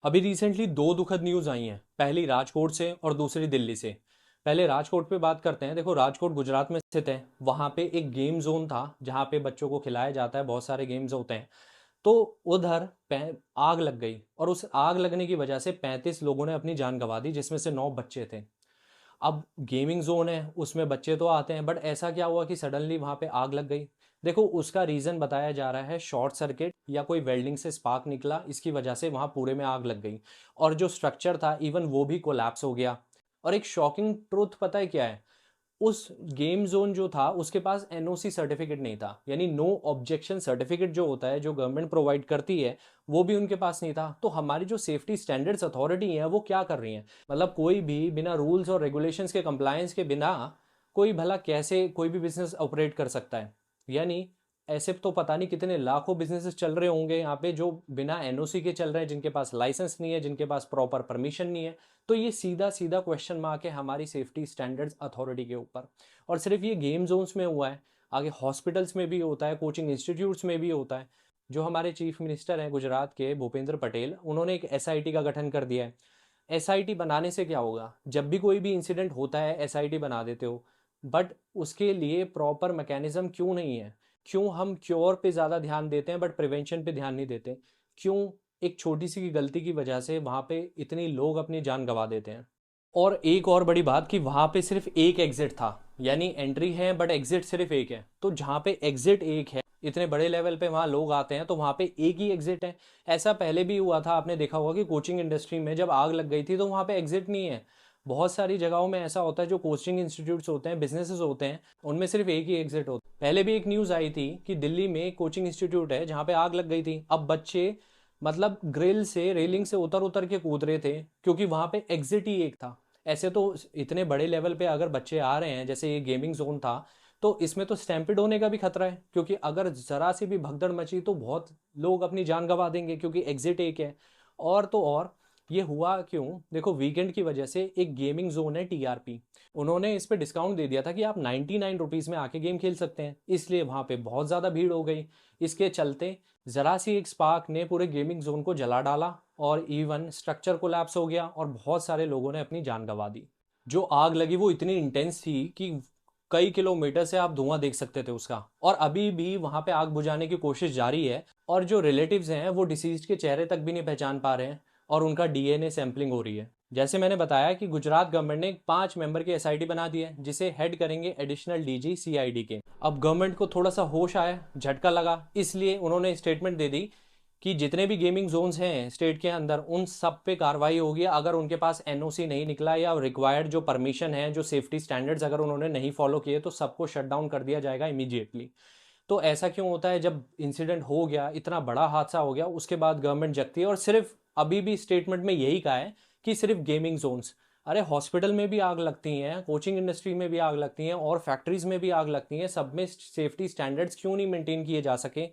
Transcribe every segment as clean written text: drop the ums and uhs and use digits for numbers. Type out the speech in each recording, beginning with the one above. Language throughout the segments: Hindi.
अभी रिसेंटली दो दुखद न्यूज़ आई हैं, पहली राजकोट से और दूसरी दिल्ली से। पहले राजकोट पे बात करते हैं। देखो, राजकोट गुजरात में स्थित है। वहाँ पे एक गेम जोन था जहाँ पे बच्चों को खिलाया जाता है, बहुत सारे गेम्स होते हैं। तो उधर आग लग गई और उस आग लगने की वजह से 35 लोगों ने अपनी जान गंवा दी, जिसमें से 9 बच्चे थे। अब गेमिंग जोन है, उसमें बच्चे तो आते हैं, बट ऐसा क्या हुआ कि सडनली वहां पे आग लग गई। देखो, उसका रीजन बताया जा रहा है शॉर्ट सर्किट या कोई वेल्डिंग से स्पार्क निकला, इसकी वजह से वहां पूरे में आग लग गई। और जो स्ट्रक्चर था इवन वो भी कोलैप्स हो गया। और एक शॉकिंग ट्रूथ पता है क्या है? उस गेम जोन जो था उसके पास एनओसी सर्टिफिकेट नहीं था, यानी नो ऑब्जेक्शन सर्टिफिकेट जो होता है, जो गवर्नमेंट प्रोवाइड करती है, वो भी उनके पास नहीं था। तो हमारी जो सेफ्टी स्टैंडर्ड्स अथॉरिटी है वो क्या कर रही है? मतलब कोई भी बिना रूल्स और रेगुलेशंस के, कंप्लायंस के बिना कोई भला कैसे कोई भी बिजनेस ऑपरेट कर सकता है? यानी ऐसे तो पता नहीं कितने लाखों बिजनेसेस चल रहे होंगे यहाँ पे जो बिना एनओसी के चल रहे हैं, जिनके पास लाइसेंस नहीं है, जिनके पास प्रॉपर परमिशन नहीं है। तो ये सीधा सीधा क्वेश्चन मार्क है हमारी सेफ्टी स्टैंडर्ड्स अथॉरिटी के ऊपर। और सिर्फ ये गेम जोन्स में हुआ है, आगे हॉस्पिटल्स में भी होता है, कोचिंग इंस्टीट्यूट्स में भी होता है। जो हमारे चीफ मिनिस्टर हैं गुजरात के, भूपेंद्र पटेल, उन्होंने एक एसआईटी का गठन कर दिया है। एसआईटी बनाने से क्या होगा? जब भी कोई भी इंसिडेंट होता है एसआईटी बना देते हो, बट उसके लिए प्रॉपर मैकेनिज्म क्यों नहीं है? क्यों हम क्योर पे ज़्यादा ध्यान देते हैं बट प्रिवेंशन पे ध्यान नहीं देते? क्यों एक छोटी सी गलती की वजह से वहाँ पे इतनी लोग अपनी जान गंवा देते हैं? और एक और बड़ी बात कि वहाँ पे सिर्फ एक एग्जिट था, यानी एंट्री है बट एग्जिट सिर्फ एक है। तो जहाँ पे एग्जिट एक है, इतने बड़े लेवल पे वहाँ लोग आते हैं, तो वहाँ पे एक ही एग्जिट है। ऐसा पहले भी हुआ था, आपने देखा होगा कि कोचिंग इंडस्ट्री में जब आग लग गई थी तो वहाँ पे एग्जिट नहीं है। बहुत सारी जगहों में ऐसा होता है, जो कोचिंग इंस्टीट्यूट्स होते हैं, बिजनेसेस होते हैं, उनमें सिर्फ एक ही एग्जिट होता है। पहले भी एक न्यूज़ आई थी कि दिल्ली में कोचिंग इंस्टीट्यूट है जहाँ पे आग लग गई थी। अब बच्चे मतलब ग्रिल से, रेलिंग से उतर उतर के कूद रहे थे, क्योंकि वहाँ पे एग्जिट ही एक था। ऐसे तो इतने बड़े लेवल पे अगर बच्चे आ रहे हैं, जैसे ये गेमिंग जोन था, तो इसमें तो स्टैम्पिड होने का भी खतरा है, क्योंकि अगर जरा सी भी भगदड़ मची तो बहुत लोग अपनी जान गंवा देंगे, क्योंकि एग्जिट एक है। और तो और, ये हुआ क्यों? देखो, वीकेंड की वजह से एक गेमिंग जोन है टीआरपी, उन्होंने इस पे डिस्काउंट दे दिया था कि आप 99 रुपीज़ में आके गेम खेल सकते हैं, इसलिए वहाँ पे बहुत ज़्यादा भीड़ हो गई। इसके चलते ज़रा सी एक स्पार्क ने पूरे गेमिंग जोन को जला डाला, और इवन स्ट्रक्चर कोलैप्स हो गया और बहुत सारे लोगों ने अपनी जान गंवा दी। जो आग लगी वो इतनी इंटेंस थी कि कई किलोमीटर से आप धुआं देख सकते थे उसका। और अभी भी वहां पे आग बुझाने की कोशिश जारी है, और जो रिलेटिव्स हैं वो डिसीज के चेहरे तक भी नहीं पहचान पा रहे हैं, और उनका डीएनए सैंपलिंग हो रही है। जैसे मैंने बताया कि गुजरात गवर्नमेंट ने एक 5 मेंबर की एसआईटी बना दी है, जिसे हेड करेंगे एडिशनल डीजी सीआईडी के। अब गवर्नमेंट को थोड़ा सा होश आया, झटका लगा, इसलिए उन्होंने स्टेटमेंट दे दी कि जितने भी गेमिंग जोन्स हैं स्टेट के अंदर, उन सब पे कार्रवाई होगी अगर उनके पास एनओसी नहीं निकला, या रिक्वायर्ड जो परमिशन है, जो सेफ्टी स्टैंडर्ड्स अगर उन्होंने नहीं फॉलो किए, तो सबको शट डाउन कर दिया जाएगा इमीडिएटली। तो ऐसा क्यों होता है? जब इंसिडेंट हो गया, इतना बड़ा हादसा हो गया, उसके बाद गवर्नमेंट जगती है और सिर्फ अभी भी स्टेटमेंट में यही कहा है कि सिर्फ गेमिंग जोन्स। अरे हॉस्पिटल में भी आग लगती हैं, कोचिंग इंडस्ट्री में भी आग लगती हैं, और फैक्ट्रीज में भी आग लगती हैं। सब में सेफ्टी स्टैंडर्ड्स क्यों नहीं मेंटेन किए जा सके?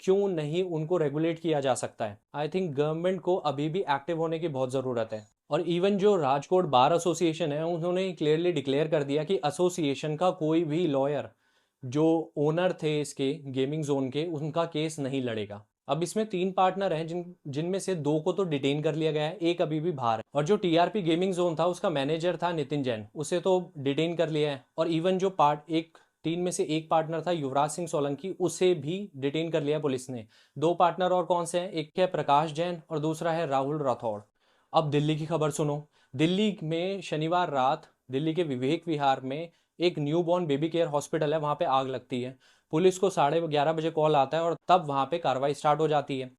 क्यों नहीं उनको रेगुलेट किया जा सकता है? आई थिंक गवर्नमेंट को अभी भी एक्टिव होने की बहुत ज़रूरत है। और इवन जो राजकोट बार एसोसिएशन है, उन्होंने क्लियरली डिक्लेयर कर दिया कि एसोसिएशन का कोई भी लॉयर, जो ओनर थे इसके गेमिंग जोन के, उनका केस नहीं लड़ेगा। अब इसमें 3 पार्टनर हैं, जिनमें से 2 को तो डिटेन कर लिया गया है, एक अभी भी बाहर है। और जो टीआरपी गेमिंग जोन था, उसका मैनेजर था नितिन जैन, उसे तो डिटेन कर लिया है। और इवन जो पार्ट एक 3 में से एक पार्टनर था युवराज सिंह सोलंकी, उसे भी डिटेन कर लिया पुलिस ने। 2 पार्टनर और कौन से हैं? एक है प्रकाश जैन और दूसरा है राहुल राठौड़। अब दिल्ली की खबर सुनो। दिल्ली में शनिवार रात दिल्ली के विवेक विहार में एक new born baby care hospital है, वहां पे आग लगती है। पुलिस को 11:30 बजे कॉल आता है और तब वहां पे कार्रवाई स्टार्ट हो जाती है।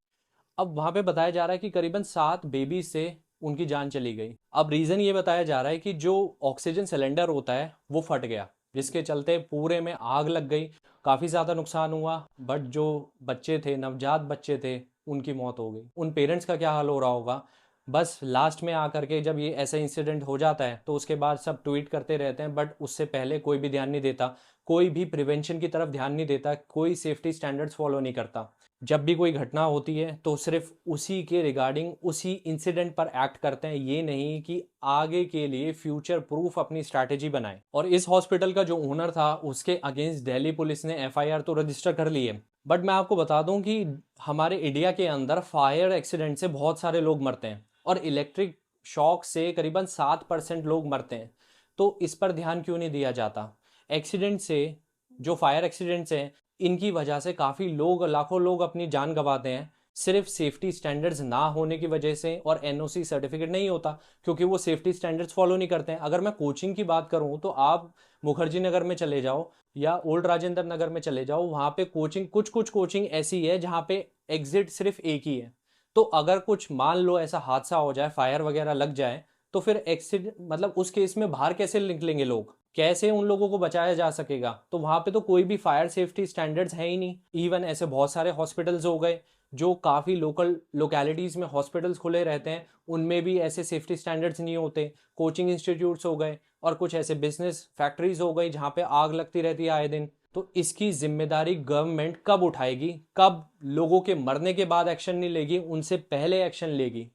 अब वहां पे बताया जा रहा है कि करीबन 7 बेबी से उनकी जान चली गई। अब रीजन ये बताया जा रहा है कि जो ऑक्सीजन सिलेंडर होता है वो फट गया, जिसके चलते पूरे में आग लग गई। काफी ज्यादा नुकसान हुआ, बट जो बच्चे थे, नवजात बच्चे थे, उनकी मौत हो गई। उन पेरेंट्स का क्या हाल हो रहा होगा? बस लास्ट में आकर के जब ये ऐसा इंसिडेंट हो जाता है तो उसके बाद सब ट्वीट करते रहते हैं, बट उससे पहले कोई भी ध्यान नहीं देता। कोई भी प्रिवेंशन की तरफ ध्यान नहीं देता, कोई सेफ्टी स्टैंडर्ड्स फॉलो नहीं करता। जब भी कोई घटना होती है तो सिर्फ उसी के रिगार्डिंग, उसी इंसिडेंट पर एक्ट करते हैं, ये नहीं कि आगे के लिए फ्यूचर प्रूफ अपनी स्ट्रैटेजी बनाए। और इस हॉस्पिटल का जो ओनर था, उसके अगेंस्ट दिल्ली पुलिस ने एफआईआर तो रजिस्टर कर ली है, बट मैं आपको बता दूं कि हमारे इंडिया के अंदर फायर एक्सीडेंट से बहुत सारे लोग मरते हैं और इलेक्ट्रिक शॉक से करीबन 7% लोग मरते हैं। तो इस पर ध्यान क्यों नहीं दिया जाता? एक्सीडेंट से, जो फायर एक्सीडेंट्स हैं, इनकी वजह से काफ़ी लोग, लाखों लोग अपनी जान गंवाते हैं, सिर्फ सेफ्टी स्टैंडर्ड्स ना होने की वजह से। और एनओसी सर्टिफिकेट नहीं होता क्योंकि वो सेफ्टी स्टैंडर्ड्स फॉलो नहीं करते हैं। अगर मैं कोचिंग की बात करूं तो आप मुखर्जी नगर में चले जाओ या ओल्ड राजेंद्र नगर में चले जाओ, वहां पे कोचिंग, कुछ कुछ कोचिंग ऐसी है जहां पे एग्जिट सिर्फ एक ही है। तो अगर कुछ मान लो ऐसा हादसा हो जाए, फायर वगैरह लग जाए, तो फिर एक्सीडेंट मतलब उस केस में बाहर कैसे निकलेंगे लोग? कैसे उन लोगों को बचाया जा सकेगा? तो वहां पे तो कोई भी फायर सेफ्टी स्टैंडर्ड्स है ही नहीं। इवन ऐसे बहुत सारे हॉस्पिटल्स हो गए, जो काफ़ी लोकल लोकेलिटीज़ में हॉस्पिटल्स खुले रहते हैं, उनमें भी ऐसे सेफ्टी स्टैंडर्ड्स नहीं होते। कोचिंग इंस्टीट्यूट्स हो गए और कुछ ऐसे बिजनेस फैक्ट्रीज हो गई जहाँ पे आग लगती रहती है आए दिन। तो इसकी जिम्मेदारी गवर्नमेंट कब उठाएगी? कब लोगों के मरने के बाद एक्शन नहीं लेगी, उनसे पहले एक्शन लेगी?